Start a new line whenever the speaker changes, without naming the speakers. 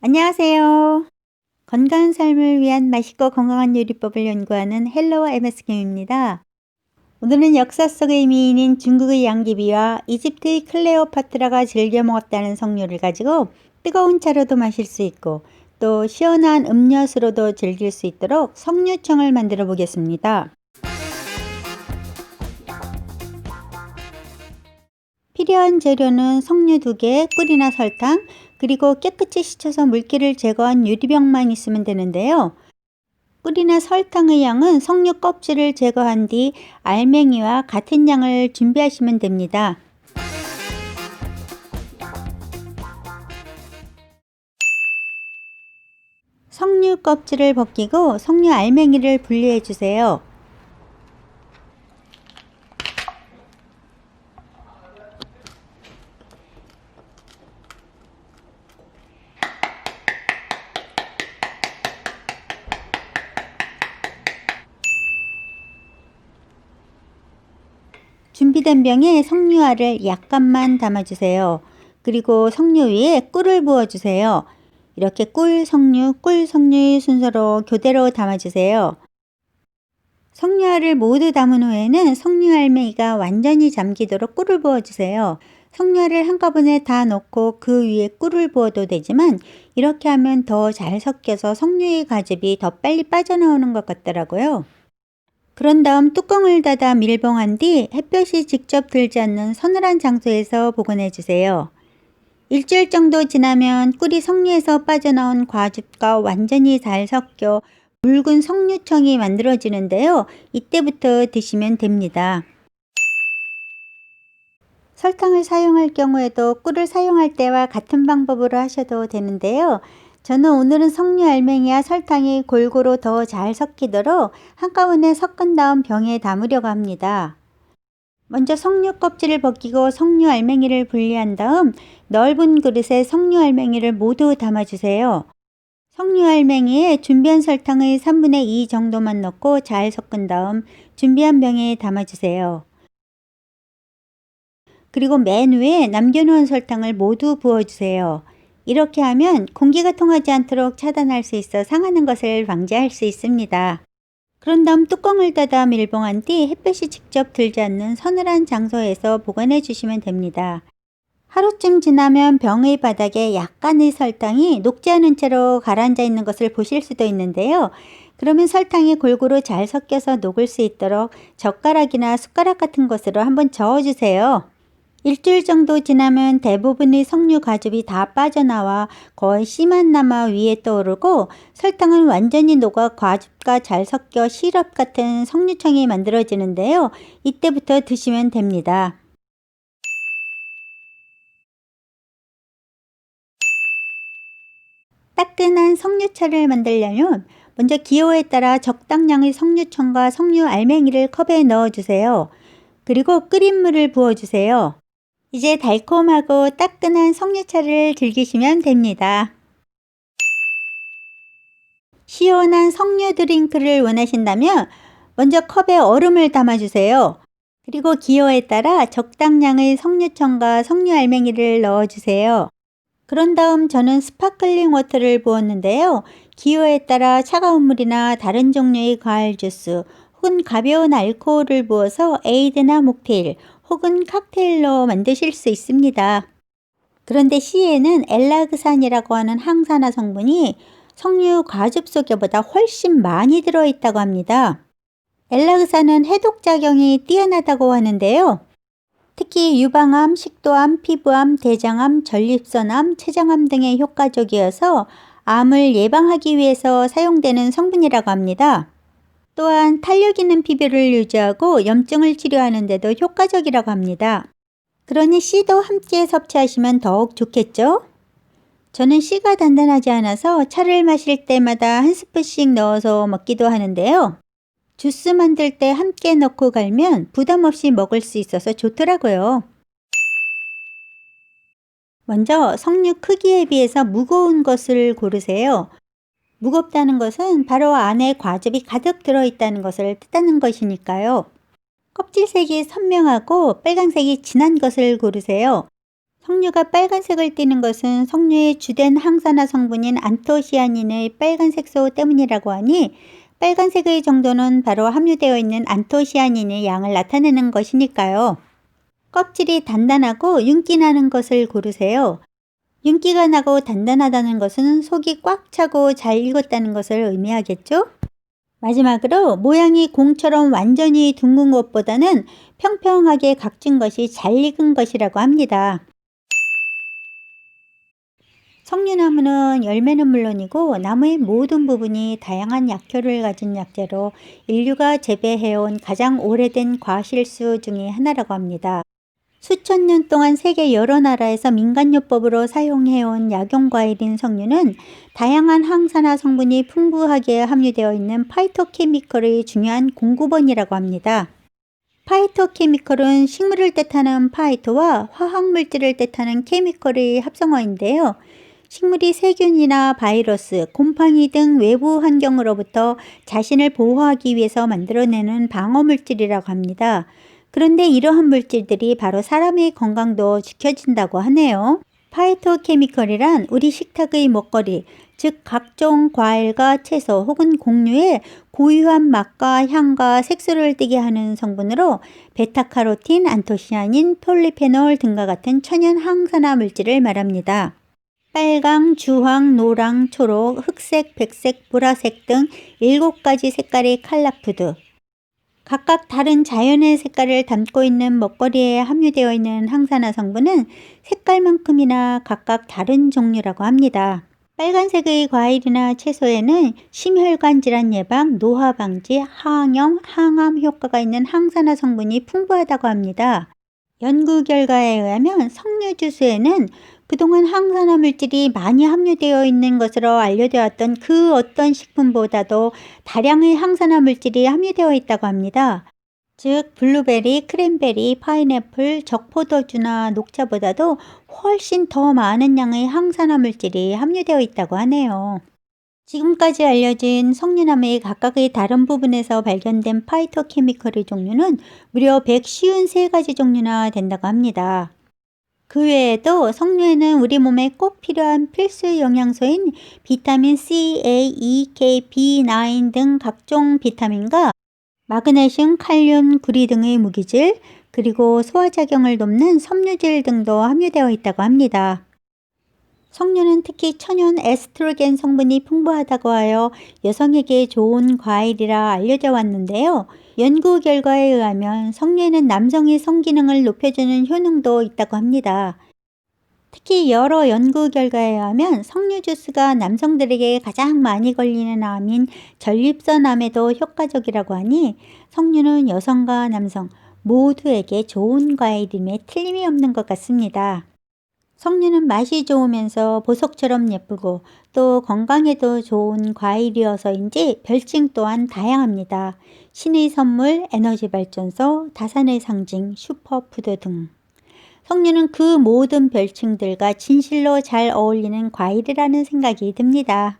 안녕하세요. 건강한 삶을 위한 맛있고 건강한 요리법을 연구하는 헬로 MS김입니다. 오늘은 역사 속의 미인인 중국의 양귀비와 이집트의 클레오파트라가 즐겨 먹었다는 성류를 가지고 뜨거운 차로도 마실 수 있고 또 시원한 음료수로도 즐길 수 있도록 석류청을 만들어 보겠습니다. 필요한 재료는 석류 2개, 꿀이나 설탕, 그리고 깨끗이 씻어서 물기를 제거한 유리병만 있으면 되는데요. 꿀이나 설탕의 양은 석류 껍질을 제거한 뒤 알맹이와 같은 양을 준비하시면 됩니다. 석류 껍질을 벗기고 석류 알맹이를 분리해 주세요. 준비된 병에 석류알을 약간만 담아주세요. 그리고 석류 위에 꿀을 부어주세요. 이렇게 꿀, 석류 순서로 교대로 담아주세요. 석류알을 모두 담은 후에는 석류 알맹이가 완전히 잠기도록 꿀을 부어주세요. 석류알을 한꺼번에 다 넣고 그 위에 꿀을 부어도 되지만 이렇게 하면 더 잘 섞여서 석류의 과즙이 더 빨리 빠져나오는 것 같더라고요. 그런 다음 뚜껑을 닫아 밀봉한 뒤 햇볕이 직접 들지 않는 서늘한 장소에서 보관해 주세요. 일주일 정도 지나면 꿀이 석류에서 빠져나온 과즙과 완전히 잘 섞여 묽은 석류청이 만들어지는데요. 이때부터 드시면 됩니다. 설탕을 사용할 경우에도 꿀을 사용할 때와 같은 방법으로 하셔도 되는데요. 저는 오늘은 석류 알맹이와 설탕이 골고루 더 잘 섞이도록 한꺼번에 섞은 다음 병에 담으려고 합니다. 먼저 석류 껍질을 벗기고 석류 알맹이를 분리한 다음 넓은 그릇에 석류 알맹이를 모두 담아주세요. 석류 알맹이에 준비한 설탕의 3분의 2 정도만 넣고 잘 섞은 다음 준비한 병에 담아주세요. 그리고 맨 위에 남겨놓은 설탕을 모두 부어주세요. 이렇게 하면 공기가 통하지 않도록 차단할 수 있어 상하는 것을 방지할 수 있습니다. 그런 다음 뚜껑을 닫아 밀봉한 뒤 햇볕이 직접 들지 않는 서늘한 장소에서 보관해 주시면 됩니다. 하루쯤 지나면 병의 바닥에 약간의 설탕이 녹지 않은 채로 가라앉아 있는 것을 보실 수도 있는데요. 그러면 설탕이 골고루 잘 섞여서 녹을 수 있도록 젓가락이나 숟가락 같은 것으로 한번 저어주세요. 일주일 정도 지나면 대부분의 석류 과즙이 다 빠져나와 거의 씨만 남아 위에 떠오르고 설탕은 완전히 녹아 과즙과 잘 섞여 시럽 같은 석류청이 만들어지는데요. 이때부터 드시면 됩니다. 따끈한 석류차를 만들려면 먼저 기호에 따라 적당량의 석류청과 석류 알맹이를 컵에 넣어주세요. 그리고 끓인 물을 부어주세요. 이제 달콤하고 따끈한 석류차를 즐기시면 됩니다. 시원한 석류 드링크를 원하신다면 먼저 컵에 얼음을 담아주세요. 그리고 기호에 따라 적당량의 석류청과 석류 알맹이를 넣어주세요. 그런 다음 저는 스파클링 워터를 부었는데요. 기호에 따라 차가운 물이나 다른 종류의 과일 주스 혹은 가벼운 알코올을 부어서 에이드나 목테일 혹은 칵테일로 만드실 수 있습니다. 그런데 C에는 엘라그산이라고 하는 항산화 성분이 석류 과즙 속에보다 훨씬 많이 들어있다고 합니다. 엘라그산은 해독작용이 뛰어나다고 하는데요. 특히 유방암, 식도암, 피부암, 대장암, 전립선암, 췌장암 등에 효과적이어서 암을 예방하기 위해서 사용되는 성분이라고 합니다. 또한 탄력 있는 피부를 유지하고 염증을 치료하는 데도 효과적이라고 합니다. 그러니 C도 함께 섭취하시면 더욱 좋겠죠? 저는 C가 단단하지 않아서 차를 마실 때마다 한 스푼씩 넣어서 먹기도 하는데요. 주스 만들 때 함께 넣고 갈면 부담 없이 먹을 수 있어서 좋더라고요. 먼저 석류 크기에 비해서 무거운 것을 고르세요. 무겁다는 것은 바로 안에 과즙이 가득 들어있다는 것을 뜻하는 것이니까요. 껍질색이 선명하고 빨간색이 진한 것을 고르세요. 석류가 빨간색을 띠는 것은 석류의 주된 항산화 성분인 안토시아닌의 빨간 색소 때문이라고 하니 빨간색의 정도는 바로 함유되어 있는 안토시아닌의 양을 나타내는 것이니까요. 껍질이 단단하고 윤기 나는 것을 고르세요. 윤기가 나고 단단하다는 것은 속이 꽉 차고 잘 익었다는 것을 의미하겠죠? 마지막으로 모양이 공처럼 완전히 둥근 것보다는 평평하게 각진 것이 잘 익은 것이라고 합니다. 석류나무는 열매는 물론이고 나무의 모든 부분이 다양한 약효를 가진 약재로 인류가 재배해온 가장 오래된 과실수 중의 하나라고 합니다. 수천 년 동안 세계 여러 나라에서 민간요법으로 사용해온 약용과일인 석류는 다양한 항산화 성분이 풍부하게 함유되어 있는 파이토케미컬의 중요한 공급원이라고 합니다. 파이토케미컬은 식물을 뜻하는 파이토와 화학물질을 뜻하는 케미컬의 합성어인데요. 식물이 세균이나 바이러스, 곰팡이 등 외부 환경으로부터 자신을 보호하기 위해서 만들어내는 방어물질이라고 합니다. 그런데 이러한 물질들이 바로 사람의 건강도 지켜준다고 하네요. 파이토케미컬이란 우리 식탁의 먹거리, 즉 각종 과일과 채소 혹은 곡류에 고유한 맛과 향과 색소를 띠게 하는 성분으로 베타카로틴, 안토시아닌, 폴리페놀 등과 같은 천연 항산화 물질을 말합니다. 빨강, 주황, 노랑, 초록, 흑색, 백색, 보라색 등 7가지 색깔의 컬러푸드. 각각 다른 자연의 색깔을 담고 있는 먹거리에 함유되어 있는 항산화 성분은 색깔만큼이나 각각 다른 종류라고 합니다. 빨간색의 과일이나 채소에는 심혈관 질환 예방, 노화 방지, 항염, 항암 효과가 있는 항산화 성분이 풍부하다고 합니다. 연구 결과에 의하면 석류 주스에는 그동안 항산화 물질이 많이 함유되어 있는 것으로 알려져 왔던 그 어떤 식품보다도 다량의 항산화 물질이 함유되어 있다고 합니다. 즉 블루베리, 크랜베리, 파인애플, 적포도주나 녹차보다도 훨씬 더 많은 양의 항산화 물질이 함유되어 있다고 하네요. 지금까지 알려진 석류나무의 각각의 다른 부분에서 발견된 파이토케미컬의 종류는 무려 153가지 종류나 된다고 합니다. 그 외에도 석류에는 우리 몸에 꼭 필요한 필수 영양소인 비타민 C, A, E, K, B9 등 각종 비타민과 마그네슘, 칼륨, 구리 등의 무기질, 그리고 소화작용을 돕는 섬유질 등도 함유되어 있다고 합니다. 석류는 특히 천연 에스트로겐 성분이 풍부하다고 하여 여성에게 좋은 과일이라 알려져 왔는데요. 연구 결과에 의하면 석류에는 남성의 성기능을 높여주는 효능도 있다고 합니다. 특히 여러 연구 결과에 의하면 석류 주스가 남성들에게 가장 많이 걸리는 암인 전립선 암에도 효과적이라고 하니 석류는 여성과 남성 모두에게 좋은 과일임에 틀림이 없는 것 같습니다. 석류는 맛이 좋으면서 보석처럼 예쁘고 또 건강에도 좋은 과일이어서인지 별칭 또한 다양합니다. 신의 선물, 에너지 발전소, 다산의 상징, 슈퍼푸드 등. 석류는 그 모든 별칭들과 진실로 잘 어울리는 과일이라는 생각이 듭니다.